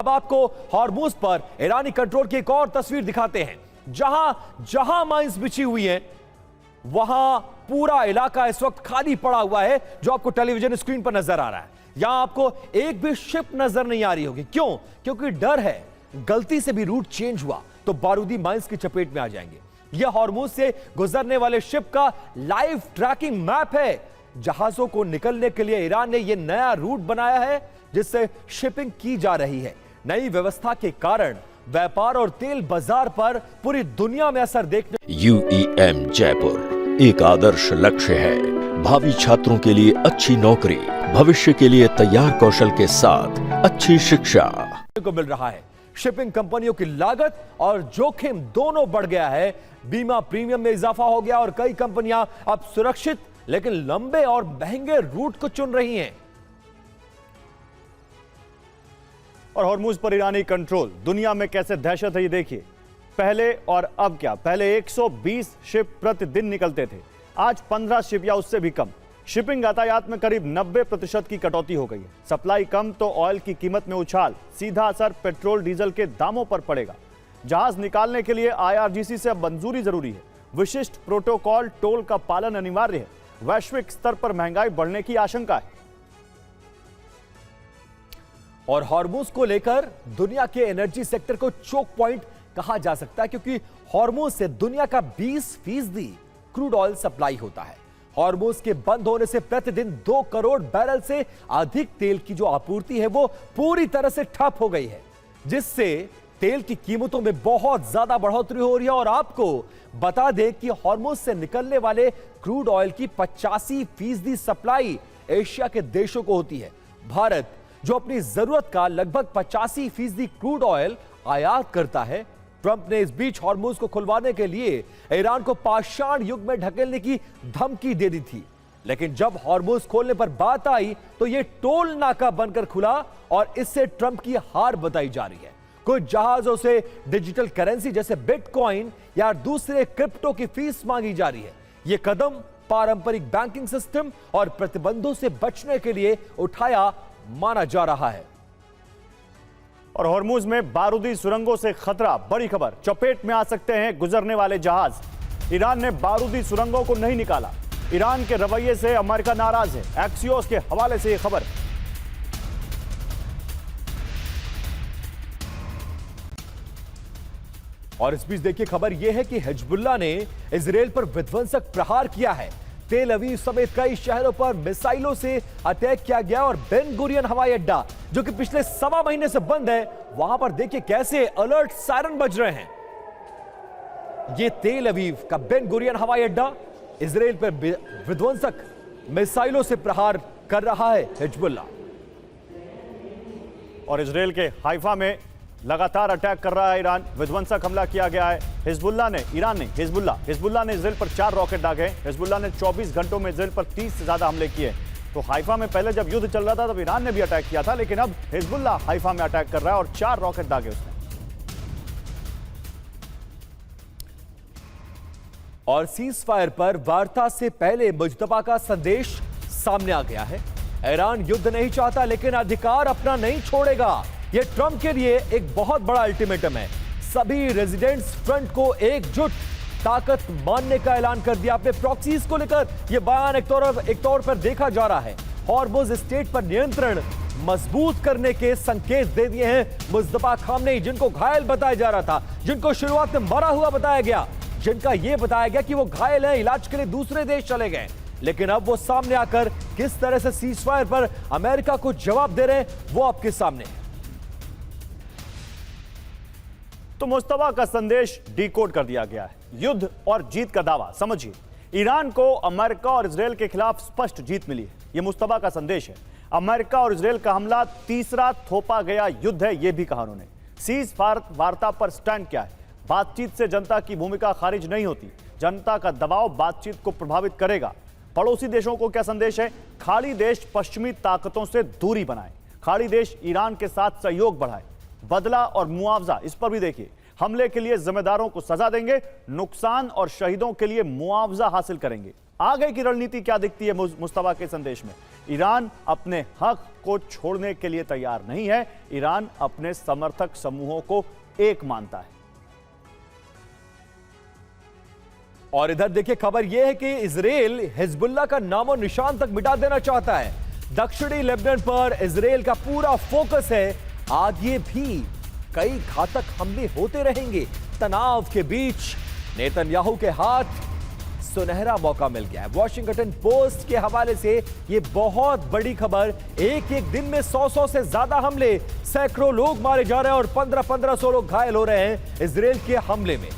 अब आपको हॉर्मुज पर ईरानी कंट्रोल की एक और तस्वीर दिखाते हैं। जहां जहां माइंस बिछी हुई हैं, वहां पूरा इलाका इस वक्त खाली पड़ा हुआ है, जो आपको टेलीविजन स्क्रीन पर नजर आ रहा है। यहां आपको एक भी शिप नजर नहीं आ रही होगी। क्यों? क्योंकि डर है गलती से भी रूट चेंज हुआ तो बारूदी माइंस की चपेट में आ जाएंगे। यह हॉर्मुज से गुजरने वाले शिप का लाइव ट्रैकिंग मैप है। जहाजों को निकलने के लिए ईरान ने यह नया रूट बनाया है, जिससे शिपिंग की जा रही है। नई व्यवस्था के कारण व्यापार और तेल बाजार पर पूरी दुनिया में असर देखने। UEM जयपुर एक आदर्श लक्ष्य है। भावी छात्रों के लिए अच्छी नौकरी, भविष्य के लिए तैयार कौशल के साथ अच्छी शिक्षा को मिल रहा है। शिपिंग कंपनियों की लागत और जोखिम दोनों बढ़ गया है। बीमा प्रीमियम में इजाफा हो गया और कई कंपनियां अब सुरक्षित लेकिन लंबे और महंगे रूट को चुन रही हैं। और हॉर्मुज पर ईरानी कंट्रोल दुनिया में कैसे दहशत है, ये देखिए। पहले और अब क्या, पहले 120 शिप प्रतिदिन निकलते थे, आज 15 शिप या उससे भी कम। शिपिंग यातायात में करीब 90% की कटौती हो गई है। सप्लाई कम तो ऑयल की कीमत में उछाल, सीधा असर पेट्रोल डीजल के दामों पर पड़ेगा। जहाज निकालने के लिए IRGC से अब मंजूरी जरूरी है। विशिष्ट प्रोटोकॉल टोल का पालन अनिवार्य है। वैश्विक स्तर पर महंगाई बढ़ने की आशंका है। और हॉर्मुज को लेकर दुनिया के एनर्जी सेक्टर को चोक पॉइंट कहा जा सकता है, क्योंकि हॉर्मुज से दुनिया का 20% क्रूड ऑयल सप्लाई होता है। हॉर्मुज के बंद होने से प्रतिदिन 2 करोड़ बैरल से अधिक तेल की जो आपूर्ति है वो पूरी तरह से ठप हो गई है, जिससे तेल की कीमतों में बहुत ज्यादा बढ़ोतरी हो रही है। और आपको बता दें कि हॉर्मुज से निकलने वाले क्रूड ऑयल की 85% सप्लाई एशिया के देशों को होती है। भारत जो अपनी जरूरत का लगभग 85% क्रूड ऑयल आयात करता है। ट्रंप ने इस बीच हॉर्मुज को खुलवाने के लिए ईरान को पाषाण युग में ढकेलने की धमकी दे दी थी, लेकिन जब हॉर्मुज खोलने पर बात आई तो यह टोल नाका बनकर खुला और इससे ट्रंप की हार बताई जा रही है। कुछ जहाजों से डिजिटल करेंसी जैसे बिटकॉइन या दूसरे क्रिप्टो की फीस मांगी जा रही है। यह कदम पारंपरिक बैंकिंग सिस्टम और प्रतिबंधों से बचने के लिए उठाया माना जा रहा है। और हॉर्मुज में बारूदी सुरंगों से खतरा, बड़ी खबर, चपेट में आ सकते हैं गुजरने वाले जहाज। ईरान ने बारूदी सुरंगों को नहीं निकाला। ईरान के रवैये से अमेरिका नाराज है। एक्सियोस के हवाले से यह खबर। और इस बीच देखिए खबर यह है कि हिजबुल्लाह ने इजराइल पर विध्वंसक प्रहार किया है। तेल अवीव समेत कई शहरों पर मिसाइलों से अटैक किया गया और बेन गुरियन हवाई अड्डा, जो कि पिछले 1.25 महीने से बंद है, वहां पर देखिए कैसे अलर्ट सायरन बज रहे हैं। ये तेल अवीव का बेन गुरियन हवाई अड्डा इजराइल पर विध्वंसक मिसाइलों से प्रहार कर रहा है हिजबुल्लाह। और इजराइल के हाइफा में लगातार अटैक कर रहा है ईरान। विध्वंसक हमला किया गया है। हिजबुल्लाह ने, ईरान ने, हिजबुल्लाह ने इजराइल पर 4 रॉकेट दागे। हिजबुल्लाह ने 24 घंटों में इजराइल पर 30 से ज्यादा हमले किए। तो हाइफा में पहले जब युद्ध चल रहा था तब ईरान ने भी अटैक किया था, लेकिन अब हिजबुल्लाह हाइफा में अटैक कर रहा है और 4 रॉकेट दागे उसने। और सीज फायर पर वार्ता से पहले मुज्तबा का संदेश सामने आ गया है। ईरान युद्ध नहीं चाहता लेकिन अधिकार अपना नहीं छोड़ेगा। यह ट्रंप के लिए एक बहुत बड़ा अल्टीमेटम है। सभी रेजिडेंट्स फ्रंट को एकजुट ताकत मानने का ऐलान कर दिया। अपने प्रॉक्सीज को लेकर यह बयान एक तौर पर देखा जा रहा है। हॉर्मुज स्टेट पर नियंत्रण मजबूत करने के संकेत दे दिए हैं मुस्तफा खामनेई, जिनको घायल बताया जा रहा था, जिनको शुरुआत में मरा हुआ बताया गया, जिनका यह बताया गया कि वो घायल हैं, इलाज के लिए दूसरे देश चले गए। लेकिन अब वो सामने आकर किस तरह से सीज फायर पर अमेरिका को जवाब दे रहे हैं, वो आपके सामने है। तो मुस्तफा का संदेश डिकोड कर दिया गया है। युद्ध और जीत का दावा समझिए। ईरान को अमेरिका और इजराइल के खिलाफ स्पष्ट जीत मिली है। यह मुस्तफा का संदेश है। अमेरिका और इजराइल का हमला तीसरा थोपा गया युद्ध है, यह भी कहा उन्होंने। सीज फायर वार्ता पर स्टैंड क्या है? बातचीत से जनता की भूमिका खारिज नहीं होती। जनता का दबाव बातचीत को प्रभावित करेगा। पड़ोसी देशों को क्या संदेश है? खाड़ी देश पश्चिमी ताकतों से दूरी बनाए। खाड़ी देश ईरान के साथ सहयोग बढ़ाए। बदला और मुआवजा, इस पर भी देखिए। हमले के लिए जिम्मेदारों को सजा देंगे, नुकसान और शहीदों के लिए मुआवजा हासिल करेंगे। आगे की रणनीति क्या दिखती है मुस्तफा के संदेश में? ईरान अपने हक को छोड़ने के लिए तैयार नहीं है। ईरान अपने समर्थक समूहों को एक मानता है। और इधर देखिए, खबर यह है कि इजराइल हिजबुल्लाह का नामो निशान तक मिटा देना चाहता है। दक्षिणी लेबनान पर इजराइल का पूरा फोकस है। आगे भी कई घातक हमले होते रहेंगे। तनाव के बीच नेतन्याहू के हाथ सुनहरा मौका मिल गया है। वॉशिंगटन पोस्ट के हवाले से यह बहुत बड़ी खबर। एक एक दिन में 100 से ज्यादा हमले, सैकड़ों लोग मारे जा रहे हैं और 1500 लोग घायल हो रहे हैं इजराइल के हमले में।